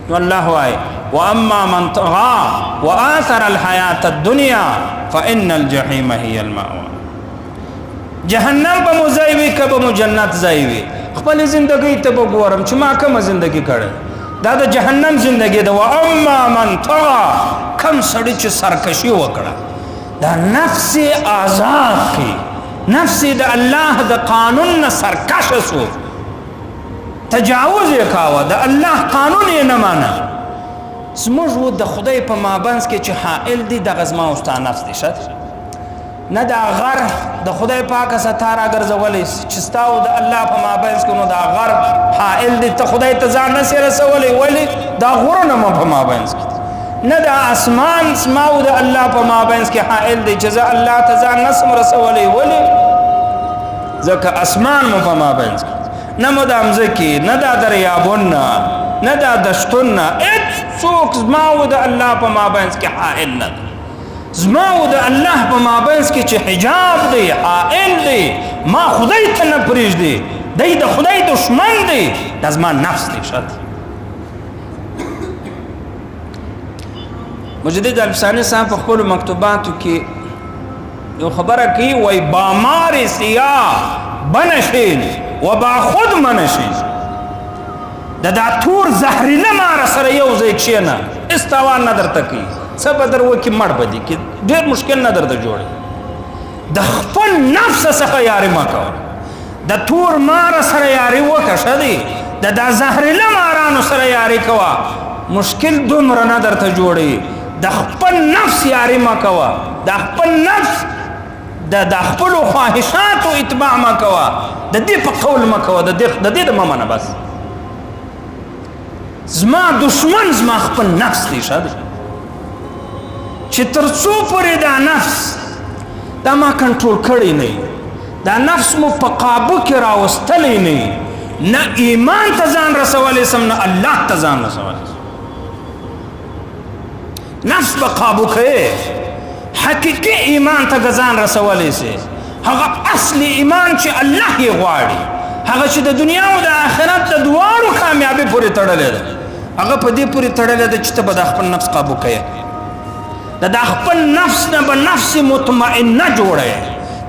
والله واي واما من طغى واثر الحياه الدنيا فان الجحيم هي المأوى. جهنم به مزایوي کبه مو جنت زایوي. خپل زندگی ته وګورم چې ما کوم زندگی کړې دا د جهنم زندگی ده. واما من طغى کم سړی چې سرکشي وکړه دا نفس آزاد کی نفس د الله د قانون نه سرکش شو تجاوز یې کاوه د الله قانون یې نه مانه. زموږ و د خدای په مابنځ کې چې حائل دي دغه زما او ستا نفس دی شد نه دا غر د خدای پاکه ستاره ګرځولی چې ستا او د الله په مابنځ کې نو دا غر حائل دي ته خدای ته ځان نسې رسولی ولې دا غرونه مو په مابنځ کې نه دا اسمان زما او د الله په مابنځ کې حائل دی چې زه الله ته ځان نسم رسولی ولې ځکه اسمان مو په مابنځ کې نه مو دا مځکې نه دا دریابونه نه دا دشتونه هېڅوک زما او د الله په مابنځ کې حائل نه دی. زما او د الله په مابنځ کې چې حجاب دی حائل دی ما خدای ته نه پرېږدي دی د خدای دشمن دی دا زما نفس دی شد. مجدد الفسانی صاحب په خپلو مکتوباتو کې یو خبره کوي وایي بامار سیاه بنشین و با خود منشین دا تور زهرینه ماره سره یو ځای کښېنه استوا نه درته کوي څه به در وکړي مړ به دي کې ډېر مشکل نه درته جوړوي. د خپل نفس څخه یاري مه کوه د تور ماره سره یاري وکړه ښه دی دا زهرینه مارانو سره یاري کوه مشکل دومره نه درته جوړوي. د خپل نفس یاري مه کوه د خپل نفس د خپلو خواهشاتو اتباع مه کوه د دې په قول مه کوه د دې د مه منه بس. زما دشمن زما خپل نفس دی ښه دی چې تر څو پورې دا نفس دا ما کنټرول کړی نه دا نفس مو په قابو کې راوستلی نه نه ایمان ته ځان رسولی سم نه الله ته ځان رسولی سم نفس په قابو کوي حقیقي ایمان ته ځان رسولی سي هغه اصلي ایمان چې الله یې غواړي هغه چې د دنیا او د آخرت د دواړو کامیابي پورې تړلی ده هغه په دې پورې تړلی ده چې ته به د خپل نفس قابو کوې د خپل نفس نه به نفس مطمئنه جوړی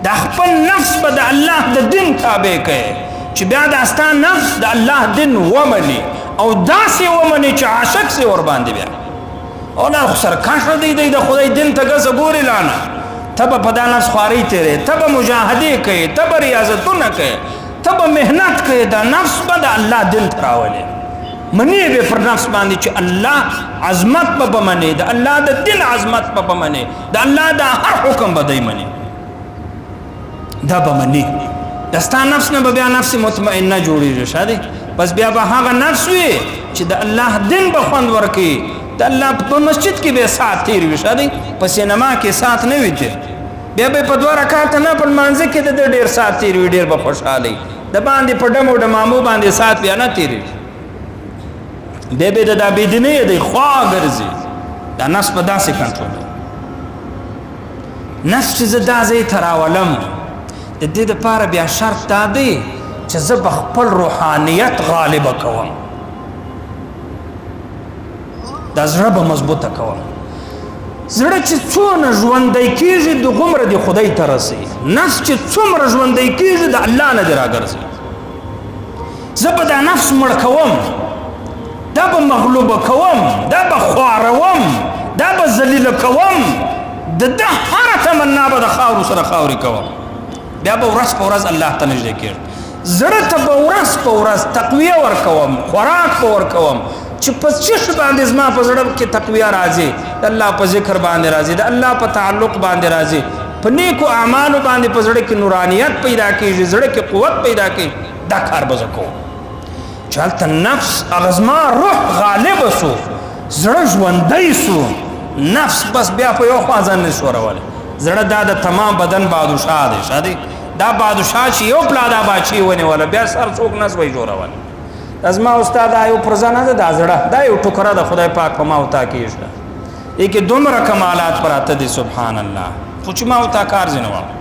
د خپل نفس به د الله د دین تابع کوې چې بیا د ستا نفس د الله دین ومني او داسې ومني چې عاشق سي ورباندې بیا او نه خو سرکشه دی د خدای دین ته ګزه ګورې لانه ته به په دا نفس خوارۍ تېرې ته به مجاهدې کوې ته به ریاضتونه کوې ته به محنت کوې دا نفس به د الله دین ته راولې منی به پر نفس باندې چې الله عظمت به بمنې د الله د دین عظمت به بمنې د الله د هر حکم به دی منې دا به منې د ستا نفس نه به بیا نفس مطمئنه جوړېږي ښه دی بس بیا به هغه نفس وي چې د الله دین به خوند ورکوي د الله په مسجد کې به ساعت تېر وي ښه دی په سینما کې ساعت نه وي تېر بیا به په 2 رکعاته نه په لمانځه کې د ډېر ساعت تېر وي ډېر به خوشحالۍ د باندې په ډمو ډمامو باندې ساعت بیا نه تېرېږي بیا به د دا بېدینۍ دی خوا ګرځي دا نفس په داسې کنټرول نفس چې زه دا ځای ته راولم د دې دپاره بیا شرط دا دی چې زه به خپل روحانیت غالبه کوم دا زړه به مضبوطه کوم زړه چې څونه ژوندی کېږي دغومره د خدای ته رسي نفس چې څومره ژوندی کېږي د الله نه دې راګرځي زه به دا نفس مړ کوم دا به مغلوبه کوم دا به خواروم دا به ذلیله کوم د ده هره تمنا به د خاورو سره خاورې کوم بیا به ورځ په ورځ الله ته نږدې کېږم زړه ته به ورځ په ورځ تقویه ورکوم خوراک به ورکوم چې په چش باندې زما په زړه کې تقویه راځي د الله په ذکر باندې راځي د الله په تعلق باندې راځي په نیکو اعمالو باندې په زړه کې نورانیت پیدا کېږي زړه کې قوت پیدا کوي دا کار به زه کوم چې هلته نفس هغه زما روح غالب سو زړه ژوندی سو نفس بس بیا په یو خوا ځان نه شورولی زړه دا د تمام بدن بادشاه دی ښه دی دا بادشاه چې یو پلا دا باچي ونیوله بیا سر څوک نه سوی جوړولی زما استاد دا یو پرزه نه ده دا زړه دا یو ټوکره د خدای پاک په ما او تا کې شته دې کې دومره کمالات پراته دي سبحان الله خو چې ما او تا کار ځینې واړه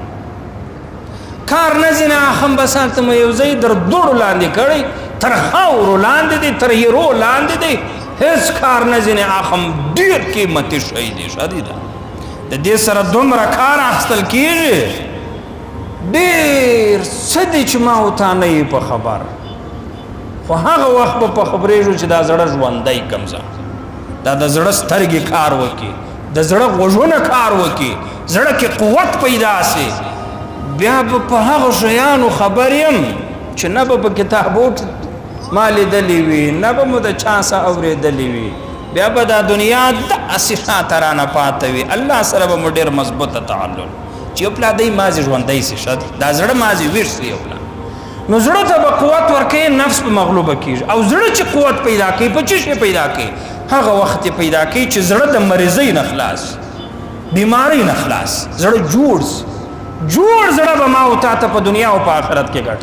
کار نه ځینې هم بس هلته مو یو ځای در دوړو لاندې کړی تر خاورو لاندې دی تر هیرو لاندې دی هیڅ کار نه ځینې اخم ډېر قیمتي شی دی شدیده د دې سره دومره کار اخیستل کېږي ډېر څه دی چې ما ورته نه یې په خبر خو هغه وخت به په خبرېږو چې دا زړه ژوندی کم ځه دا د زړه سترګې کار وکړي د زړه غوږونه کار وکړي زړه کې قوت پیدا سي بیا به په هغه شیانو خبر یم چې نه به په کتابو ما لیدلي وي نه به مو د چا څه اورېدلي وي بیا به دا دنیا داسې شاته رانه پاته وي الله سره به مو ډېر مضبوطه تعلق چې یو پلا دی مازې ژوندی سي دا زړه مازې ویښ سي یو پلا نو زړه ته به قوت ورکوي نفس په مغلوبه کېږي او زړه چې قوت پیدا کوي په څه شي پیدا کوي هغه وخت پیدا کوي چې زړه د مریضۍ نه خلاص بیماری نه خلاص زړه جوړ زړه به ما او تا ته په دنیا او په آخرت کې ګټ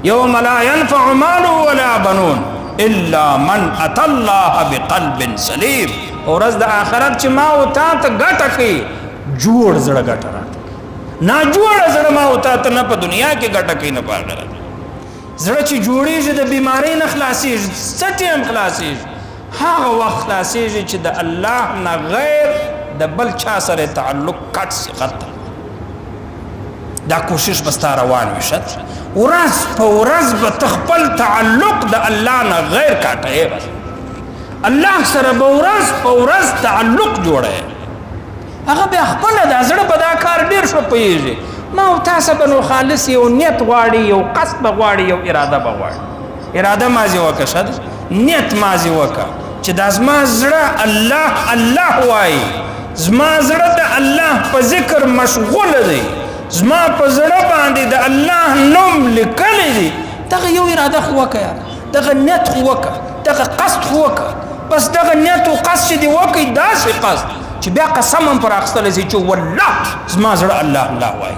یوم لا ينفع مال ولا بنون الا من اتى الله بقلب سلیم ورځ د آخرت چې ما او تا ته ګټه کوي جوړ زړه ګټه راته نا جوړ زړه ما او تا ته نه په دنیا کې ګټه کوي نه په آخرت زړه چې جوړېږي د بیماری نه خلاصېږي څه ټیم خلاصېږي هغه وخت خلاصېږي چې د الله نه غیر د بل چا سره تعلق کټ سي ختم دا کوشش بستا روان وي شت ورځ په ورځ به تخپل تعلق د الله نه غیر کاټه بس الله سره به ورځ په ورځ تعلق جوړه هغه به خپل د زړه په دا کار ډیر شو پیږي ما او تاسو به نو خالص یو نیت غواړي یو قصد غواړي یو اراده غواړي اراده مازی وکړه شد نیت مازی وکړه چې د زما زړه الله وای زما زړه د الله په ذکر مشغول دی زما په زړه باندې د الله نوم لیکل دي دغه یو اراده خو وکړه دغه نیت خو وکړه دغه قصد خو وکړه بس دغه نیت او قصد دی وکړي داسې قصد چې بیا قسم هم پر اخستل شي چې والله زما زړه الله وای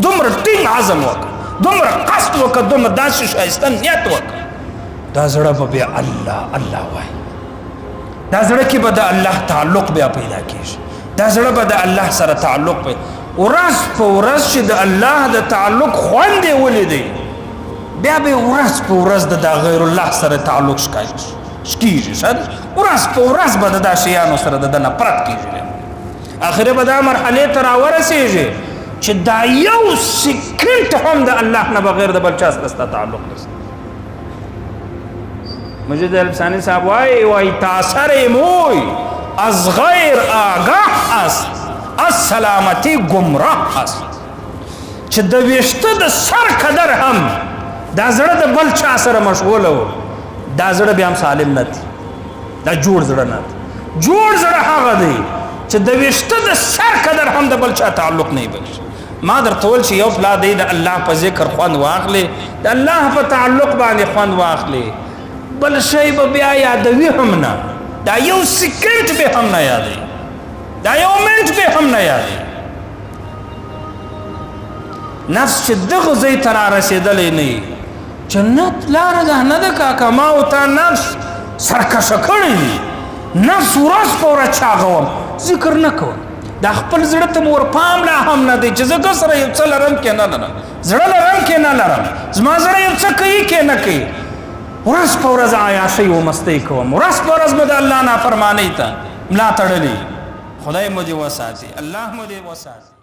دومره ټینګ عزم وکړه دومره قصد وکړه دومره داسې ښایسته نیت وکړه دا زړه به بیا الله وای دا زړه کې به د الله تعلق بیا پیدا کېږي دا زړه به د الله سره تعلق پیدا ورځ په ورځ چې د الله د تعلق خوند یې ولیدی بیا به ورځ په ورځ د غیر الله سره تعلق شکیږي شد ورځ په ورځ به د دا شیانو سره د نفرت کېږي اخره به دا مرحلې ته راورسېږي چې دا یو سکند هم د الله نه بغیر د بل چا سره تعلق نشته مجید الفسانی صاحب وای تاثر موی از غیر آگاه است از سلامتی گمراه است چې د ویشته د سر قدر هم دا زړه د بل چا سره مشغوله و دا زړه بیا هم سالم نه دی دا جوړ زړه نه دی جوړ زړه هغه دی چې د ویشته د سر قدر هم د بل چا تعلق نه بلش ما درته ویل چې یو پلا دی د الله په ذکر خوند واخلي د الله په تعلق باندې خوند واخلي بل شی به بیا یادوي هم نه دا یو سکند به هم نه یادوي دا یو منټ به هم نه یادوي نفس چې دغه ځای ته رارسېدلی نه وي جنت لاره ده نه ده کاکا ما او تا نفس سرکشه کړی دي نفس ورځ په ورځ چاغوم ذکر نه کوم دا خپل زړه ته ور پام لا هم نه دی چې زه که سره یو څه لرم کې نه لرم زړه لرم کې نه لرم زما زړه یو څه کوي کې نه کوي ورځ په ورځ عیاشۍ و مستۍ کوم ورځ په ورځ مې د الله نافرمانۍ ته ملا تړلي خدای مو دې وساتي الله مو دې وساتي